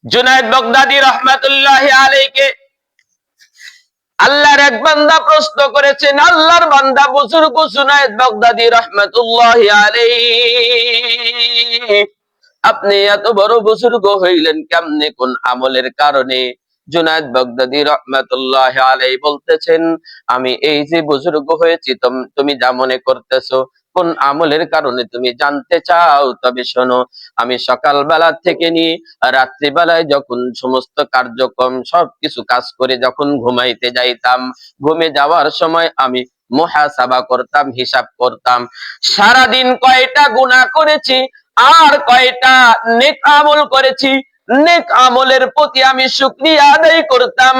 Junaid Baghdadi রহমাতুল্লাহি আলাইহি আল্লাহর এক বান্দা প্রশ্ন করেছেন, আল্লাহর বান্দা বুজুর্গ জুনায়েদ বাগদাদী রহমাতুল্লাহি আলাইহি, আপনি এত বড় বুজুর্গ হইলেন কেমনে, কোন আমলের কারণে? জুনায়েদ বাগদাদী রহমাতুল্লাহি আলাইহি বলতেছেন, আমি এই যে বুজুর্গ হয়েছি তুমি যা মনে করতেছো, কোন আমলের কারণে তুমি জানতে চাও? তবে শোনো, আমি সকালবেলা থেকে নিয়ে রাত্রি বেলায় যখন সমস্ত কার্যক্রম সবকিছু কাজ করে যখন ঘুমাইতে যাইতাম, ঘুমে যাওয়ার সময় আমি মুহাসাবা করতাম, হিসাব করতাম, সারাদিন কয়টা গুনাহ করেছি আর কয়টা নেক আমল করেছি। নেক আমলের প্রতি আমি শুকরিয়া আদায় করতাম,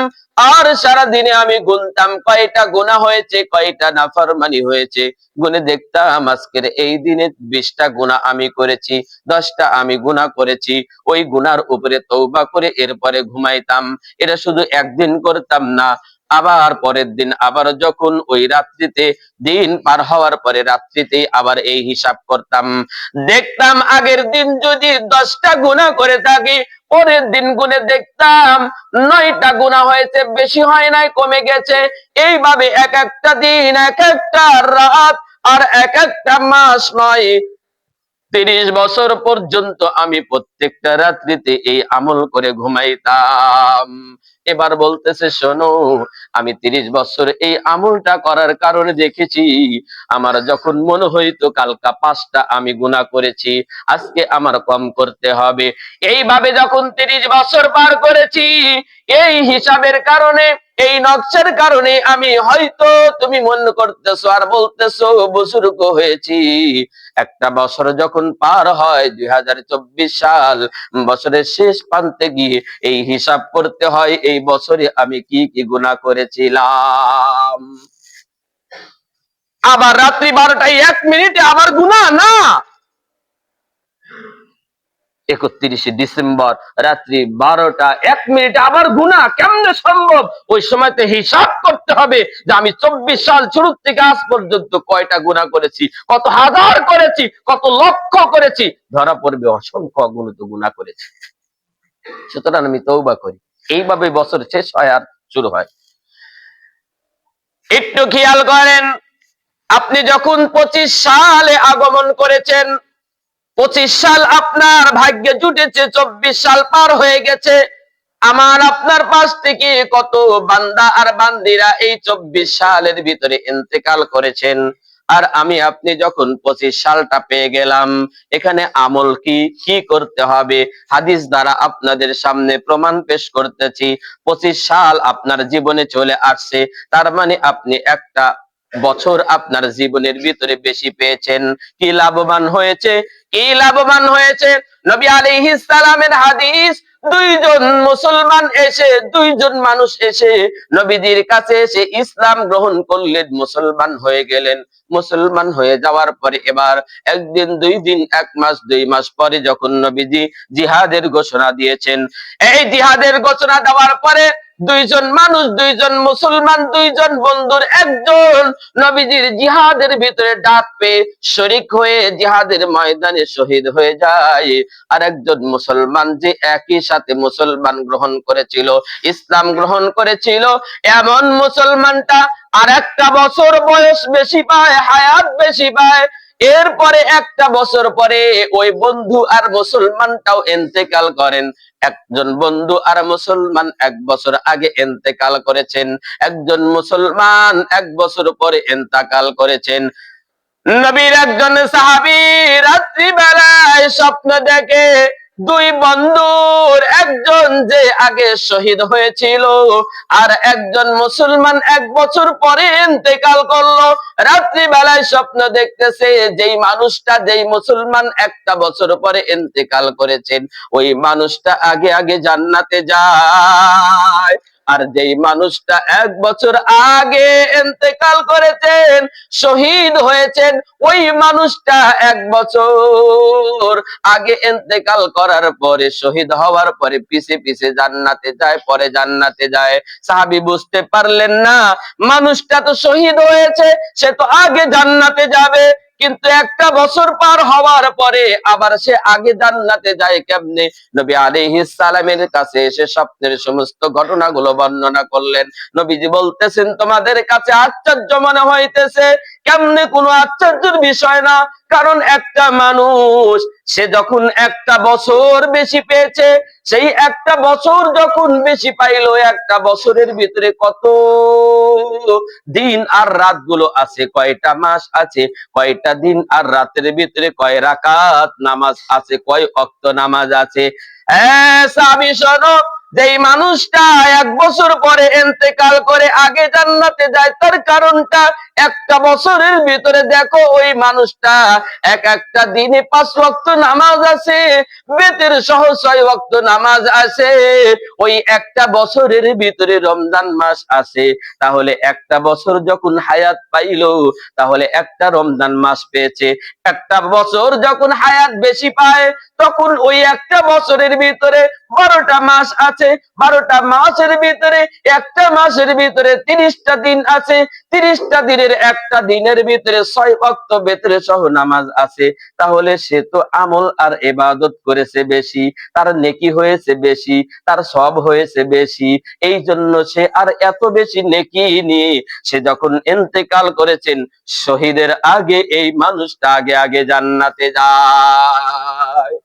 আর সারাদিনে আমি গুনতাম কয়টা গুনাহ হয়েছে, কয়টা নাফরমানি হয়েছে। গুনে দেখতাম আজকের এই দিনে 20টা গুনাহ আমি করেছি, 10টা আমি গুনাহ করেছি। ওই গুনার উপরে তওবা করে এরপরে ঘুমাইতাম। এটা শুধু একদিন করতাম না, আবার পরের দিন আবার যখন ওই রাত্রিতে দিন পার হওয়ার পরে রাত্রিতে আবার এই হিসাব করতাম। দেখতাম আগের দিন যদি 10টা গুনাহ করে থাকি, পরের দিন গুনে দেখতাম 9টা গুনাহ হয়েছে, বেশি হয় নাই, কমে গেছে। এইভাবে এক একটা দিন, এক একটা রাত আর এক একটা মাস নয়, 30 বছর পর্যন্ত আমি প্রত্যেকটা রাত্রিতে এই আমল করে ঘুমাইতাম। এবার বলতেছে, শোনো, আমি 30 বছর এই আমলটা করার কারণে দেখেছি, আমার যখন মনে হইতো কালকা 5টা আমি গুনাহ করেছি, আজকে আমার কম করতে হবে, এইভাবে যখন 30 বছর পার করেছি, এই হিসাবের কারণে, এই নকশের কারণে আমি হয়তো, তুমি মনে করতেছো আর বলতেছো বুজুর্গ হয়েছি। একটা বছর যখন পার হয়, 2024 সাল, বছরের শেষ প্রান্তে গিয়ে এই হিসাব করতে হয় এই বছরে আমি কি কি গুনাহ করেছিলাম। আবার রাত্রি 12টায় 1 মিনিটে আবার গুনাহ না, 31শে ডিসেম্বর রাত্রি 12টা 1 মিনিটে আবার গুনাহ, কেমনে সম্ভব? ওই সময়তে হিসাব করতে হবে যে আমি 24 সাল শুরু থেকে আজ পর্যন্ত কয়টা গুনাহ করেছি, কত হাজার করেছি, কত লক্ষ করেছি, ধরা পড়বে অসংখ্য অগণিত গুনাহ করেছি। সুতরাং আমি তওবা করি। এইভাবে বছর শেষ হয় আর শুরু হয়। একটু খেয়াল করেন, আপনি যখন 25 সালে আগমন করেছেন, 25 সাল আপনার ভাগ্যে জুটেছে, 24 সাল পার হয়ে গেছে। আমার আপনার পাশ থেকে কত বান্দা আর বান্দিরা এই 24 সালের ভিতরে ইন্তেকাল করেছেন। আর আমি আপনি যখন 25 সালটা পেয়ে গেলাম, এখানে আমল কি কি করতে হবে হাদিস দ্বারা আপনাদের সামনে প্রমাণ পেশ করতেছি। 25 সাল আপনার জীবনে চলে আসছে, তার মানে আপনি একটা বছর আপনার জীবনের ভিতরে বেশি পেয়েছেন। কি লাভবান হয়েছে, কি লাভবান হয়েছে? নবী আলাইহিস সালামের হাদিস, দুইজন মানুষ এসে নবীজির কাছে এসে ইসলাম গ্রহণ করলেন, মুসলমান হয়ে গেলেন। মুসলমান হয়ে যাওয়ার পরে এবার একদিন, 2 দিন, 1 মাস, 2 মাস পরে যখন নবীজি জিহাদের ঘোষণা দিয়েছেন, এই জিহাদের ঘোষণা দেওয়ার পরে দুইজন মানুষ, দুইজন মুসলমান, দুইজন বন্ধুর একজন নবীজির জিহাদের ভিতরে ডাক পেয়ে শরীক হয়ে জিহাদের ময়দানে শহীদ হয়ে যায়। আর একজন মুসলমান যে একই সাথে মুসলমান গ্রহণ করেছিল, ইসলাম গ্রহণ করেছিল, এমন মুসলমানটা আর একটা বছর বয়স বেশি পায়, হায়াত বেশি পায়। এরপরে একটা বছর পরে ওই বন্ধু আর মুসলমানটাও ইন্তেকাল করেন। একজন বন্ধু আর মুসলমান 1 বছর আগে ইন্তেকাল করেছেন, একজন মুসলমান 1 বছর পরে ইন্তেকাল করেছেন। নবীর একজন সাহাবী রাত্রি বেলায় স্বপ্ন দেখে, 2 বন্ধুর একজন যে আগে শহীদ হয়েছিল আর একজন মুসলমান 1 বছর পরে ইন্তেকাল করলো। রাত্রি বেলায় স্বপ্ন দেখতেছে, যেই মানুষটা, যেই মুসলমান 1টা বছর পরে ইন্তেকাল করেছেন, ওই মানুষটা আগে আগে জান্নাতে যায়। আর যেই মানুষটা 1 বছর আগে ইন্তেকাল করেছেন, শহীদ হয়েছেন, ওই মানুষটা 1 বছর আগে ইন্তেকাল করার পরে, শহীদ হওয়ার পরে পিছে পিছে জান্নাতে যায়, পরে জান্নাতে যায়। সাহাবী বুঝতে পারলেন না, মানুষটা তো শহীদ হয়েছে, সে তো আগে জান্নাতে যাবে, কিন্তু একটা বছর পার হওয়ার পরে আবার সে আগে জান্নাতে যায় কেমনে? নবী আলাইহিস সালামের কাছে এসে স্বপ্নের সমস্ত ঘটনাগুলো বর্ণনা করলেন। নবীজি বলতেছেন, তোমাদের কাছে আশ্চর্য মনে হইতেছে, কেমনে কোনো আশ্চর্যের বিষয় না। কারণ একটা মানুষ সে যখন একটা বছর বেশি পেয়েছে, সেই একটা বছর যখন বেশি পাইলো, একটা বছরের ভিতরে কত দিন আর রাতগুলো আছে, কয়টা মাস আছে, কয়টা দিন আর রাতের ভিতরে কয় রাকাত নামাজ আছে, কয় ওয়াক্ত নামাজ আছে। সাহাবী শোনো, যেই মানুষটা এক বছর পরে ইন্তেকাল করে আগে জান্নাতে যায়, তার কারণটা একটা বছরের ভিতরে দেখো ওই মানুষটা এক একটা দিনে 5 ওয়াক্ত নামাজ আছে, বেতের সহ 6 ওয়াক্ত নামাজ আছে। ওই একটা বছরের ভিতরে রমজান মাস আছে। তাহলে একটা বছর যখন হায়াত পাইলো, তাহলে একটা রমজান মাস পেয়েছে। একটা বছর যখন হায়াত বেশি পায়, তখন ওই একটা বছরের ভিতরে 12টা মাস আছে। 12টা মাসের ভিতরে একটা মাসের ভিতরে 30টা দিন আছে। 30টা দিনের একটা দিনের ভিতরে 6 ওয়াক্ত বেতরে সহ নামাজ আছে। তাহলে সে তো আমল আর ইবাদত করেছে বেশি, তার নেকি হয়েছে বেশি, তার সওয়াব হয়েছে বেশি। এই জন্য সে আর এত বেশি নেকি নিয়ে সে যখন ইন্তেকাল করেছেন, শহীদের আগে এই মানুষটা আগে আগে জান্নাতে যায়।